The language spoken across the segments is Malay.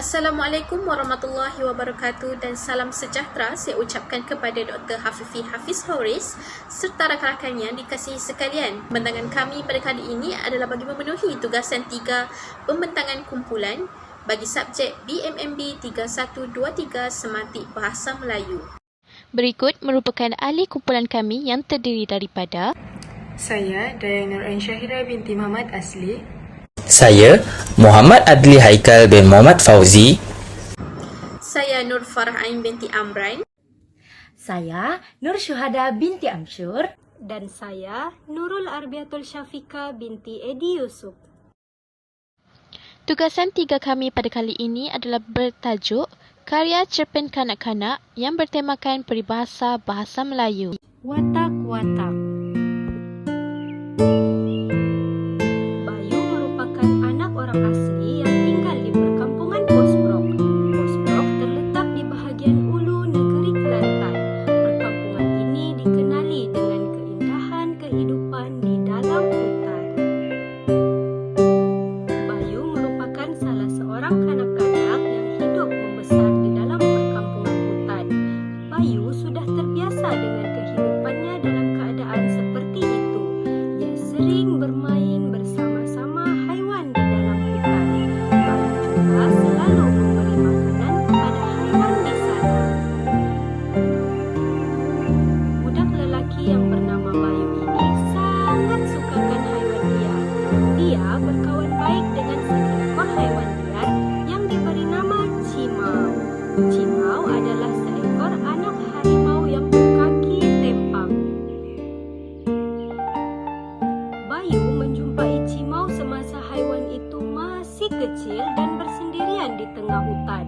Assalamualaikum warahmatullahi wabarakatuh dan salam sejahtera saya ucapkan kepada Dr. Hafifi Hafiz Horis serta rakan-rakannya dikasihi sekalian. Pembentangan kami pada kali ini adalah bagi memenuhi tugasan 3 pembentangan kumpulan bagi subjek BMMB 3123 Sematik Bahasa Melayu. Berikut merupakan ahli kumpulan kami yang terdiri daripada Saya, Dayang Nur Ain Syahira binti Muhammad Asli. Saya, Muhammad Adli Haikal bin Muhammad Fauzi. Saya Nur Farah Ain binti Amran. Saya, Nur Syuhada binti Amsyur. Dan saya, Nurul Arbiatul Syafika binti Edi Yusuf. tugasan 3 kami pada kali ini adalah bertajuk Karya Cerpen Kanak-kanak yang bertemakan peribahasa bahasa Melayu. Watak-watak. Bayu merupakan anak orang asli yang tinggal di perkampungan Posbrok. Posbrok terletak di bahagian ulu negeri Kelantan. Perkampungan ini dikenali dengan keindahan kehidupan di dalam hutan. Bayu merupakan salah seorang kanak-kanak yang hidup membesar di dalam perkampungan hutan. Bayu sudah terbiasa dengan kehidupannya dalam keadaan seperti itu. Ia sering bermain bersama-sama haiwan di dalam hutan. Bayu juga selalu memberi makanan kepada haiwan di sana. Budak lelaki yang bernama Bayu ini sangat sukakan haiwan liar. Dia berkawan baik dengan seekor haiwan liar yang diberi nama Cimau. Cimau adalah seekor anak harimau yang berkaki tempang. Bayu menjumpai Cimau semasa haiwan itu masih kecil dan bersendirian di tengah hutan.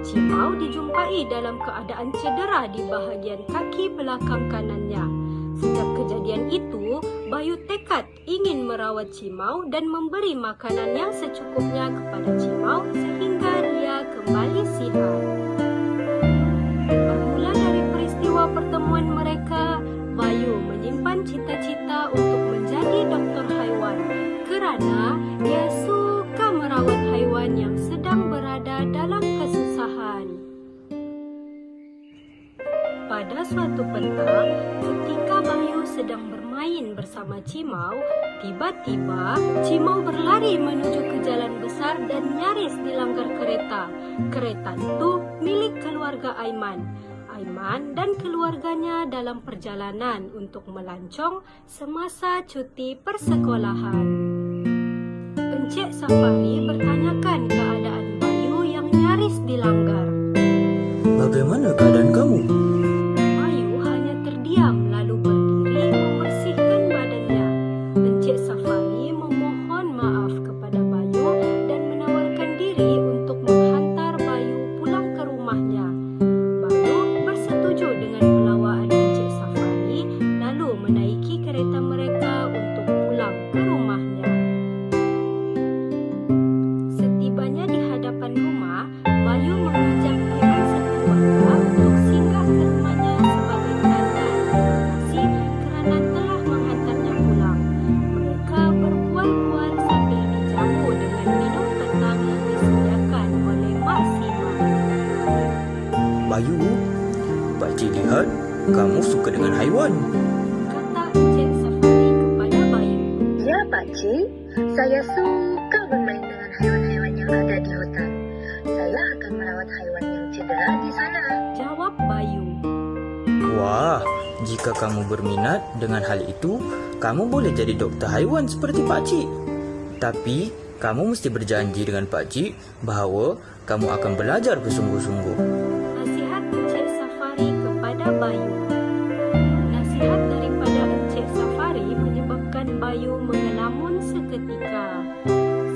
Cimau dijumpai dalam keadaan cedera di bahagian kaki belakang kanannya. Sejak kejadian itu, Bayu tekad ingin merawat Cimau dan memberi makanan yang secukupnya kepada Cimau sehingga dia kembali sihat. Bermula dari peristiwa pertemuan mereka, Bayu menyimpan cita-cita untuk menjadi doktor haiwan kerana dia suka merawat haiwan yang sedang berada dalam kesusahan. Pada suatu petang, ketika Bayu sedang bermain bersama Cimau, tiba-tiba Cimau berlari menuju ke jalan besar dan nyaris dilanggar kereta. Kereta itu milik keluarga Aiman. Aiman dan keluarganya dalam perjalanan untuk melancong semasa cuti persekolahan. Encik Safari bertanyakan keadaan Bayu yang nyaris dilanggar. Bagaimana keadaan kamu? Bayu hanya terdiam lalu berdiri membersihkan badannya. Encik Safari memohon maaf kepada Bayu dan menawarkan diri untuk menghantar Bayu pulang ke rumahnya. Bayu bersetuju dengan pelawaan Encik Safari lalu menaiki kereta mereka untuk pulang ke rumahnya. Setibanya di hadapan rumah, Bayu mengajak Aiman sekeluarga untuk singgah ke rumahnya sebagai tanda terima kasih kerana telah menghantarnya pulang. Mereka berbual-bual sambil dijamu dengan minum petang yang disediakan oleh Mak Sima. Bayu, Pakcik lihat kamu suka dengan haiwan. Kata Encik Safari kepada Bayu. Ya, Pakcik. Saya suka bermain dengan haiwan-haiwan yang ada di hutan. Saya akan merawat haiwan yang cedera di sana. Jawab Bayu. Wah, jika kamu berminat dengan hal itu, kamu boleh jadi doktor haiwan seperti Pakcik. Tapi, kamu mesti berjanji dengan Pakcik bahawa kamu akan belajar bersungguh-sungguh. Nasihat Encik Safari kepada Bayu. Nasihat daripada Encik Safari menyebabkan Bayu mengelamun seketika.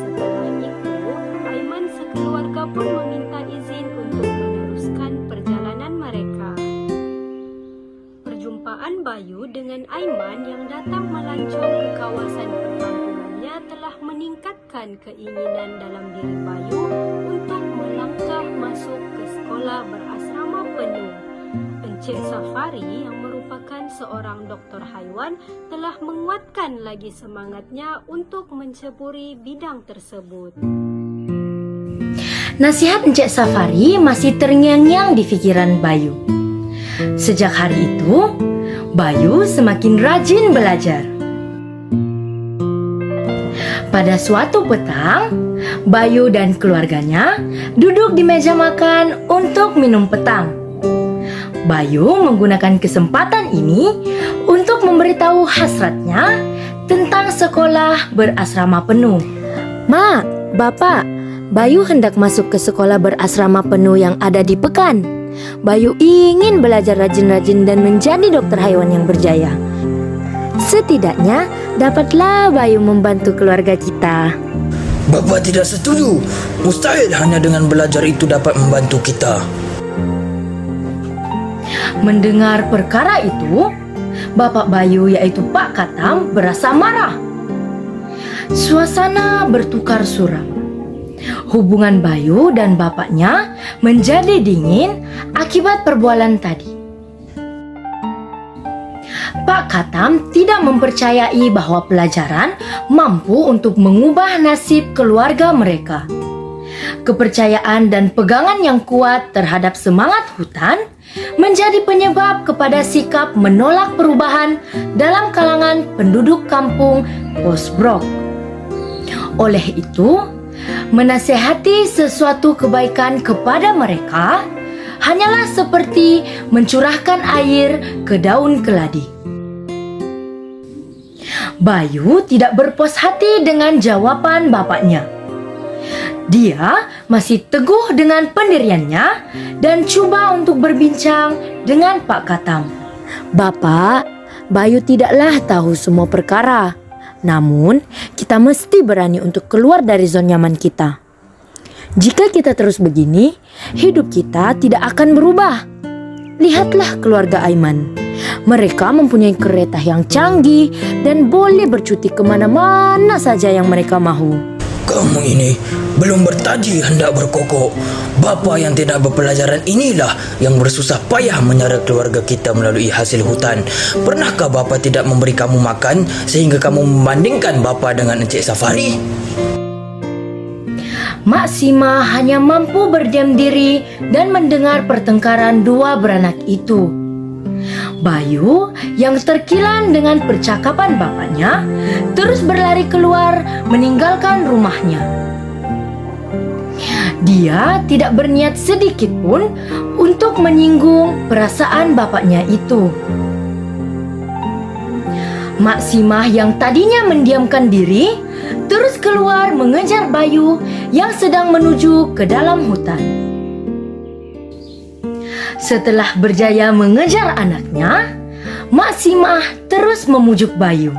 Setelah itu, Aiman sekeluarga pun meminta izin untuk meneruskan perjalanan mereka. Perjumpaan Bayu dengan Aiman yang datang melancong ke kawasan perkampungannya telah meningkatkan keinginan dalam diri Bayu untuk melangkah masuk ke sekolah berasrama penuh. Encik Safari yang merupakan seorang doktor haiwan telah menguatkan lagi semangatnya untuk menceburi bidang tersebut. Nasihat Encik Safari masih terngiang-ngiang di pikiran Bayu. Sejak hari itu, Bayu semakin rajin belajar. Pada suatu petang, Bayu dan keluarganya duduk di meja makan untuk minum petang. Bayu menggunakan kesempatan ini untuk memberitahu hasratnya tentang sekolah berasrama penuh. Mak, Bapak, Bayu hendak masuk ke sekolah berasrama penuh yang ada di Pekan. Bayu ingin belajar rajin-rajin dan menjadi dokter haiwan yang berjaya. Setidaknya dapatlah Bayu membantu keluarga kita. Bapa tidak setuju. Mustahil hanya dengan belajar itu dapat membantu kita. Mendengar perkara itu, Bapak Bayu yaitu Pak Katam berasa marah. Suasana bertukar suram. Hubungan Bayu dan bapaknya menjadi dingin akibat perbualan tadi. Pak Katam tidak mempercayai bahwa pelajaran mampu untuk mengubah nasib keluarga mereka. Kepercayaan dan pegangan yang kuat terhadap semangat hutan menjadi penyebab kepada sikap menolak perubahan dalam kalangan penduduk kampung Posbrok. Oleh itu, menasehati sesuatu kebaikan kepada mereka hanyalah seperti mencurahkan air ke daun keladi. Bayu tidak berpuas hati dengan jawaban bapaknya. Dia masih teguh dengan pendiriannya dan coba untuk berbincang dengan Pak Katam. Bapak, Bayu tidaklah tahu semua perkara. Namun, kita mesti berani untuk keluar dari zona nyaman kita. Jika kita terus begini, hidup kita tidak akan berubah. Lihatlah keluarga Aiman. Mereka mempunyai kereta yang canggih dan boleh bercuti kemana-mana saja yang mereka mahu. Kamu ini belum bertaji hendak berkokok. Bapa yang tidak berpelajaran inilah yang bersusah payah menyara keluarga kita melalui hasil hutan. Pernahkah bapa tidak memberi kamu makan sehingga kamu membandingkan bapa dengan Encik Safari? Mak Sima hanya mampu berdiam diri dan mendengar pertengkaran dua beranak itu. Bayu yang terkilan dengan percakapan bapaknya terus berlari keluar meninggalkan rumahnya. Dia tidak berniat sedikit pun untuk menyinggung perasaan bapaknya itu. Mak Simah yang tadinya mendiamkan diri terus keluar mengejar Bayu yang sedang menuju ke dalam hutan. Setelah berjaya mengejar anaknya, Mak Simah terus memujuk Bayu.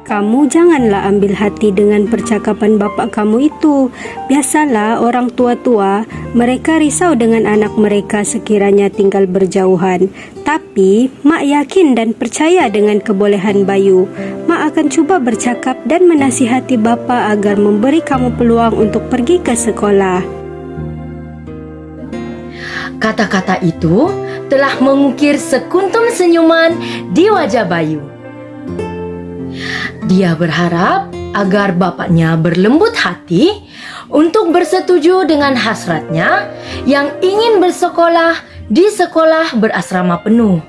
Kamu janganlah ambil hati dengan percakapan bapak kamu itu. Biasalah orang tua-tua, mereka risau dengan anak mereka sekiranya tinggal berjauhan. Tapi, Mak yakin dan percaya dengan kebolehan Bayu. Mak akan cuba bercakap dan menasihati bapa agar memberi kamu peluang untuk pergi ke sekolah. Kata-kata itu telah mengukir sekuntum senyuman di wajah Bayu. Dia berharap agar bapaknya berlembut hati untuk bersetuju dengan hasratnya yang ingin bersekolah di sekolah berasrama penuh.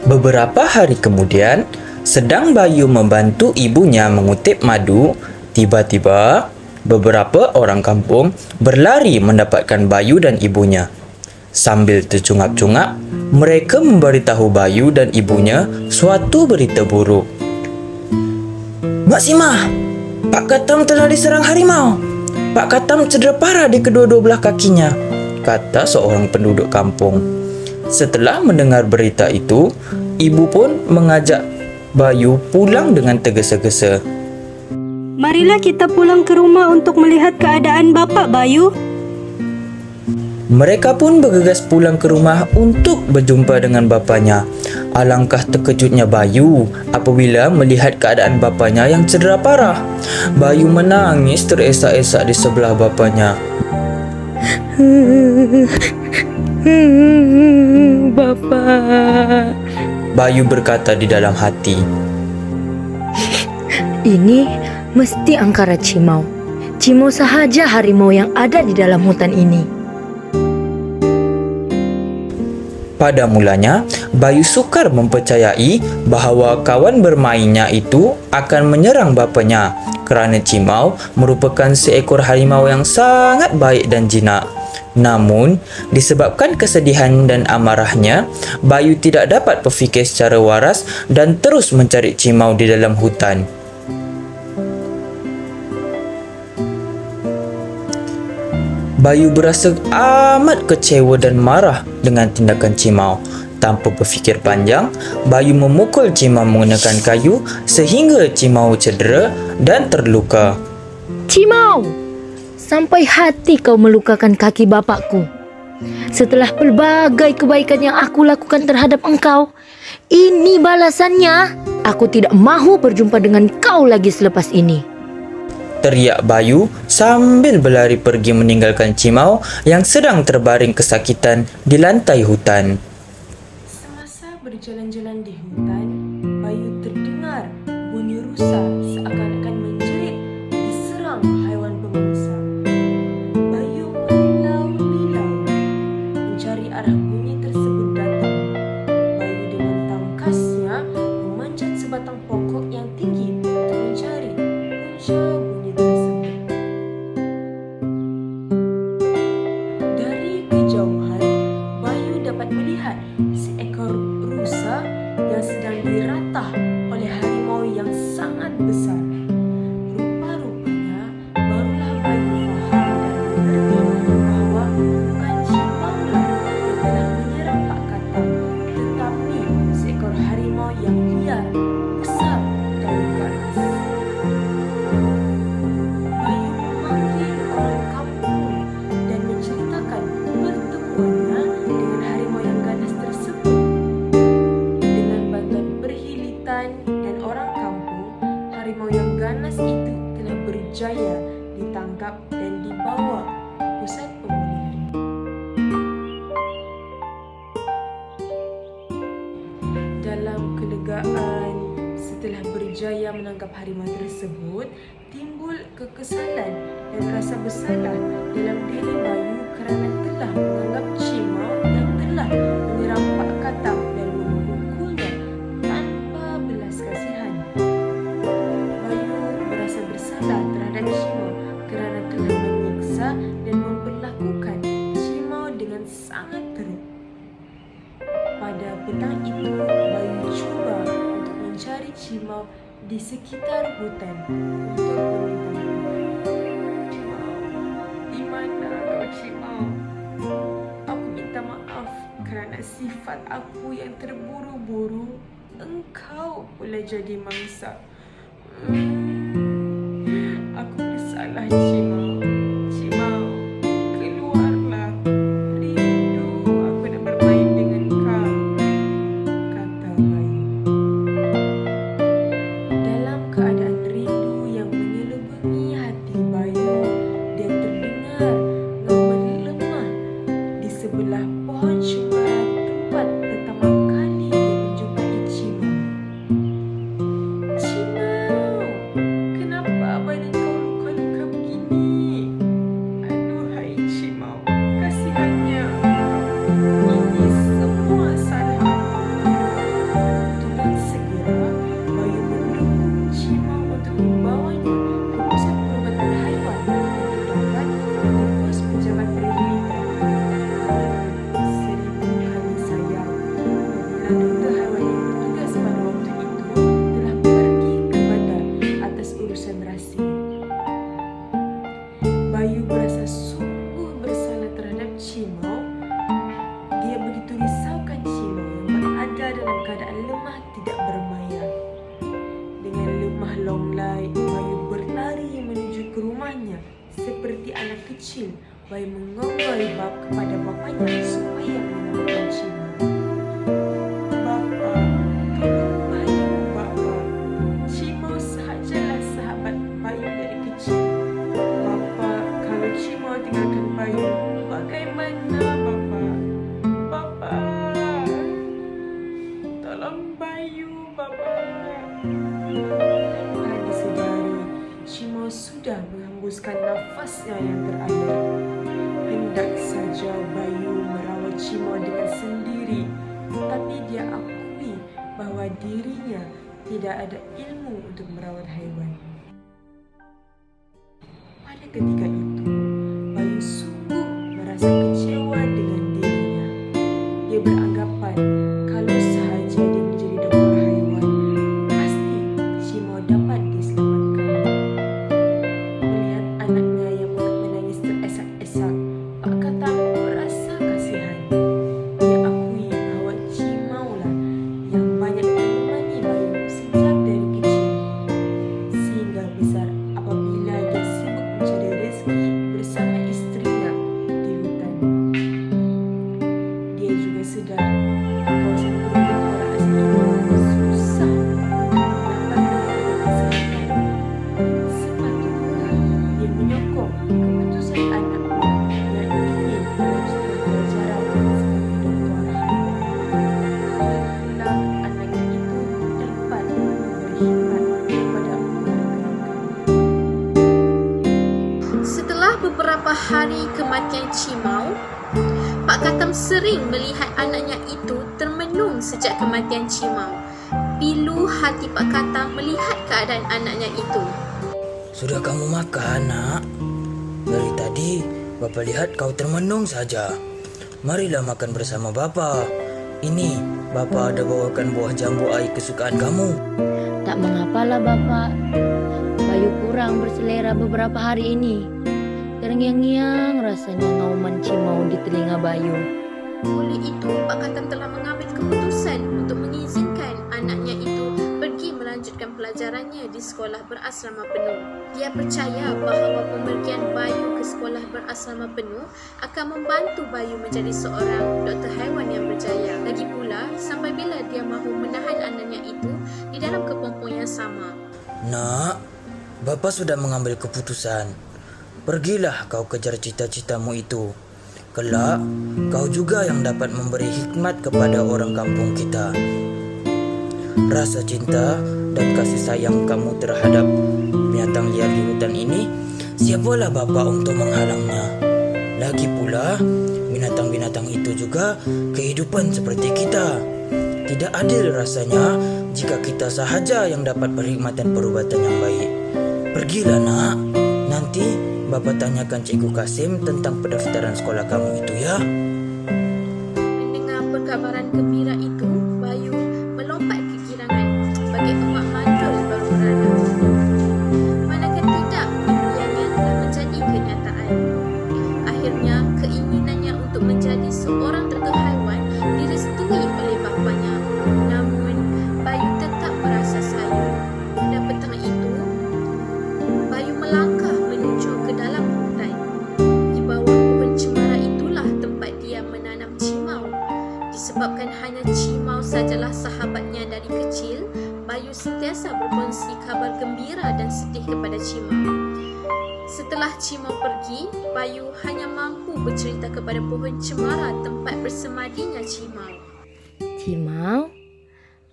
Beberapa hari kemudian, sedang Bayu membantu ibunya mengutip madu, tiba-tiba beberapa orang kampung berlari mendapatkan Bayu dan ibunya. Sambil tercungap-cungap, mereka memberitahu Bayu dan ibunya suatu berita buruk. Mak Simah, Pak Katam telah diserang harimau. Pak Katam cedera parah di kedua-dua belah kakinya, kata seorang penduduk kampung. Setelah mendengar berita itu, ibu pun mengajak Bayu pulang dengan tergesa-gesa. Marilah kita pulang ke rumah untuk melihat keadaan bapak, Bayu. Mereka pun bergegas pulang ke rumah untuk berjumpa dengan bapanya. Alangkah terkejutnya Bayu apabila melihat keadaan bapanya yang cedera parah. Bayu menangis teresak-esak di sebelah bapanya. Bapa. Bayu berkata di dalam hati. Ini mesti angkara Cimau. Cimo sahaja harimau yang ada di dalam hutan ini. Pada mulanya, Bayu sukar mempercayai bahawa kawan bermainnya itu akan menyerang bapanya kerana Cimau merupakan seekor harimau yang sangat baik dan jinak. Namun, disebabkan kesedihan dan amarahnya, Bayu tidak dapat berfikir secara waras dan terus mencari Cimau di dalam hutan. Bayu berasa amat kecewa dan marah dengan tindakan Cimau. Tanpa berfikir panjang, Bayu memukul Cimau menggunakan kayu sehingga Cimau cedera dan terluka. Cimau, sampai hati kau melukakan kaki bapakku. Setelah pelbagai kebaikan yang aku lakukan terhadap engkau, ini balasannya. Aku tidak mahu berjumpa dengan kau lagi selepas ini. Teriak Bayu sambil berlari pergi meninggalkan Cimau yang sedang terbaring kesakitan di lantai hutan. Semasa berjalan-jalan di hutan, Bayu terdengar bunyi rusa seakan-akan menjerit diserang haiwan pemangsa. Bayu memilau-milau mencari arah bunyi tersebut datang. Bayu dengan tangkasnya memanjat sebatang pokok yang tinggi untuk mencari punca bunyi tersebut. Dari kejauhan, Bayu dapat melihat seekor rusa yang sedang diratah oleh harimau yang sangat besar. Rupa-rupanya barulah Bayu faham dan mengerti bahawa bukan Cimau lah yang telah menyerang Pak Katam, tetapi seekor harimau yang liar, besar dan ganas. Bayu memanggil orang kampung dan menceritakan pertemuannya dengan harimau yang ganas tersebut. Dengan bantuan perhilitan dan orang kampung, harimau yang ganas itu telah berjaya ditangkap dan dibawa ke pusat pemulihan. Dalam kelegaan setelah berjaya menangkap harimau tersebut, timbul kekesalan dan rasa bersalah dalam diri Bayu kerana telah menganggap Cimau yang telah menyerang Pak Katam dan memukulnya tanpa belas kasihan. Bayu merasa bersalah terhadap Cimau kerana telah menyiksa dan memperlakukan Cimau dengan sangat teruk. Pada petang itu, Bayu cuba untuk mencari Cimau di sekitar hutan untuk meminta maaf. Cimau, di mana kau Cimau? Aku minta maaf kerana sifat aku yang terburu-buru, engkau pula jadi mangsa. Aku bersalah Cimau. Cimau, keluarlah. Rindu aku nak bermain dengan kau, kata Bayu. Dalam keadaan rindu yang menyelubungi hati Bayu, dia terdengar ngawan lemah di sebelah pohon cemara tempat pertama kali dia menjumpai Cimau. Cimau, kenapa badan kau luka-luka begini? Aduhai Cimau, kasihannya. Ini semua salah aku. Dengan segera, Bayu mendukung Cimau untuk membawanya ke pusat perubatan haiwan untuk dapat ditebus pinjaman perhilitan. 1000 kali sayang apabila doktor haiwan yang bertugas pada waktu itu telah pergi ke bandar atas urusan rahsia. Bayu berasa sungguh bersalah terhadap Cimau. Dia begitu risaukan Cimau yang berada dalam keadaan lemah tidak bermaya. Dengan lemah longlai, Bayu berlari menuju ke rumahnya. Seperti anak kecil, Bayu mengonggol bab kepada bapanya supaya menyelamatkan Cimau. Bapa, tolong Bayu, Bapa. Cimau sahajalah sahabat Bayu dari kecil. Bapa, kalau Cimau tinggalkan Bayu, bagaimana Bapa? Bapa, tolong Bayu, Bapa. Tanpa disedari, Cimau sudah menghembuskan nafas nangisnya yang terakhir. Hendak saja Bayu merawat Cimau dengan sendiri, tapi dia akui bahwa dirinya tidak ada ilmu untuk merawat haiwan. Pada ketika itu, Bayu sungguh merasa kecewa dengan dirinya. Dia beranggapan kalau sahaja dia menjadi dokter haiwan, pasti Cimau dapat diselamatkan. Melihat anaknya yang menangis teresak-esak, Pak Katam merasa kasihan. Dia akui bahwa Cimau lah yang banyak menemani Bayu sejak dari kecil, sehingga besar apabila dia sibuk mencari rezeki bersama istrinya di hutan. Dia juga sedar kawasan penduduk orang asli ini susah untuk mendapatkan kesehatan. Sepatutnya dia menyokong keputusan anaknya yang ingin melanjutkan pelajaran sebagai doktor. Hendak anaknya itu dapat berkhidmat kepada keluarga. Setelah beberapa hari kematian Cimau, Pak Katam sering melihat anaknya itu termenung sejak kematian Cimau. Pilu hati Pak Katam melihat keadaan anaknya itu. Sudah kamu makan, nak? Dari tadi, Bapa lihat kau termenung saja. Marilah makan bersama Bapa. Ini, Bapa ada bawakan buah jambu air kesukaan kamu. Tak mengapalah Bapak. Bayu kurang berselera beberapa hari ini. Terngiang-ngiang rasanya ngauman Cimau di telinga Bayu. Oleh itu, Pak Katam telah mengambil keputusan untuk mengizinkan anaknya itu pergi melanjutkan pelajarannya di sekolah berasrama penuh. Dia percaya bahawa pemergian Bayu ke sekolah berasrama penuh akan membantu Bayu menjadi seorang doktor haiwan yang berjaya. Lagi pula, sampai bila dia mahu menahan anaknya itu di dalam kepompong yang sama. Nak, Bapa sudah mengambil keputusan. Pergilah kau kejar cita-citamu itu. Kelak, kau juga yang dapat memberi hikmat kepada orang kampung kita. Rasa cinta dan kasih sayang kamu terhadap binatang liar di hutan ini, siapalah Bapa untuk menghalangnya. Lagi pula, binatang-binatang itu juga kehidupan seperti kita. Tidak adil rasanya jika kita sahaja yang dapat berhikmat dan perubatan yang baik. Pergilah, nak. Nanti Bapa tanyakan Cikgu Kasim tentang pendaftaran sekolah kamu itu, ya. Mendengar perkabaran gembira itu, Bayu melompat kegirangan bagi emak mandul baru berada. Manakah tidak, impiannya telah menjadi kenyataan. Akhirnya, keinginannya untuk menjadi seorang doktor haiwan direstui oleh bapanya. Namun, Bayu tetap merasa sayang. Pada petang itu, Bayu melangkah menuju ke dalam hutan. Di bawah pohon cemara itulah tempat dia menanam Cimau. Disebabkan hanya Cimau sajalah sahabatnya dari kecil, Bayu sentiasa berkongsi kabar gembira dan sedih kepada Cimau. Setelah Cimau pergi, Bayu hanya mampu bercerita kepada pohon cemara tempat bersemadinya Cimau. Cimau,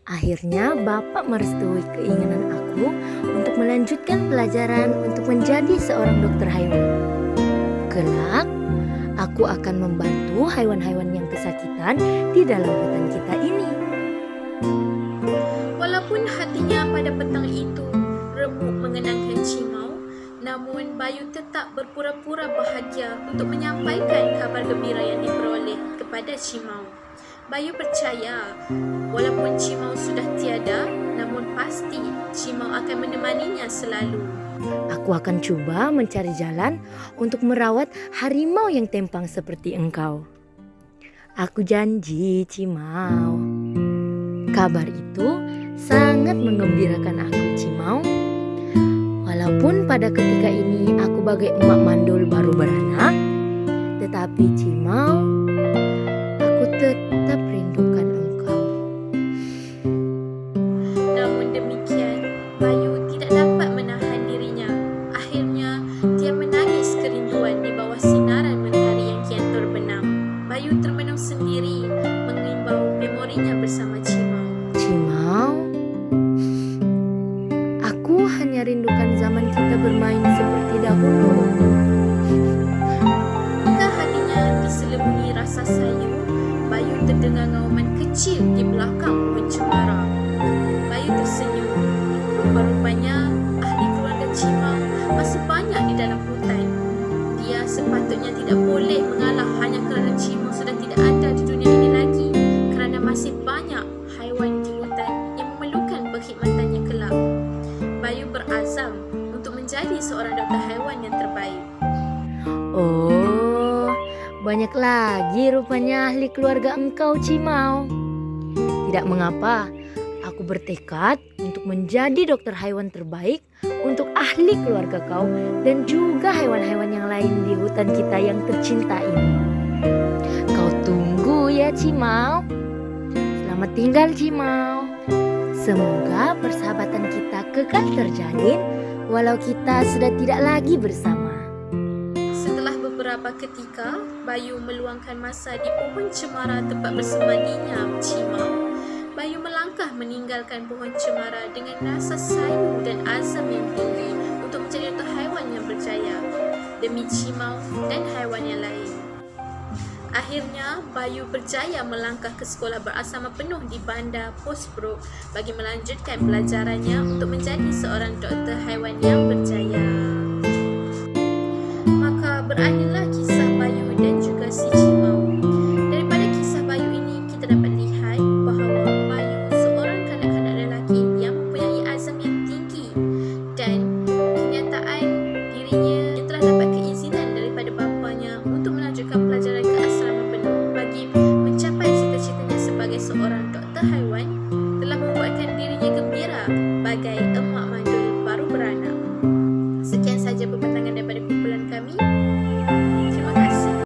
akhirnya Bapak merestui keinginan aku untuk melanjutkan pelajaran untuk menjadi seorang dokter haiwan. Kelak, aku akan membantu haiwan-haiwan yang kesakitan di dalam hutan kita ini. Walaupun hatinya pada petang itu remuk mengenangkan Cimau, namun Bayu tetap berpura-pura bahagia untuk menyampaikan kabar gembira yang diperoleh kepada Cimau. Bayu percaya walaupun Cimau sudah tiada, namun pasti Cimau akan menemaninya selalu. Aku akan cuba mencari jalan untuk merawat harimau yang tempang seperti engkau. Aku janji, Cimau. Kabar itu sangat menggembirakan aku, Cimau. Walaupun pada ketika ini aku bagai emak mandul baru beranak, tetapi Cimau, aku tetap rindukan engkau. Namun demikian, Bayu tidak dapat menahan dirinya. Akhirnya, dia menangis kerinduan di bawah sinaran matahari yang kian terbenam. Bayu termenung sendiri, mengimbau memorinya bersama Cimau. Cimau, aku hanya rindukan zaman kita bermain seperti dahulu. mendengar ngauman kecil di belakang pohon cemara. Bayu tersenyum. Rupa-rupanya ahli keluarga Cimau masih banyak di dalam hutan. Dia sepatutnya tidak boleh mengalah hanya kerana Cimau sudah tidak ada di dunia ini lagi, kerana masih banyak haiwan di hutan yang memerlukan perkhidmatannya kelak. Bayu berazam untuk menjadi seorang doktor haiwan yang terbaik. Oh, banyak lagi rupanya ahli keluarga engkau, Cimau. Tidak mengapa, aku bertekad untuk menjadi dokter haiwan terbaik untuk ahli keluarga kau dan juga haiwan-haiwan yang lain di hutan kita yang tercinta ini. Kau tunggu ya, Cimau. Selamat tinggal, Cimau. Semoga persahabatan kita kekal terjalin walau kita sudah tidak lagi bersama. Setelah beberapa ketika, Bayu meluangkan masa di pohon cemara tempat bersemandinya Cimau. Bayu melangkah meninggalkan pohon cemara dengan rasa sayu dan azam yang tinggi untuk menjadi doktor haiwan yang berjaya demi Cimau dan haiwan yang lain. Akhirnya, Bayu berjaya melangkah ke sekolah berasrama penuh di bandar Postbrook bagi melanjutkan pelajarannya untuk menjadi seorang doktor haiwan yang berjaya. Maka berakhirlah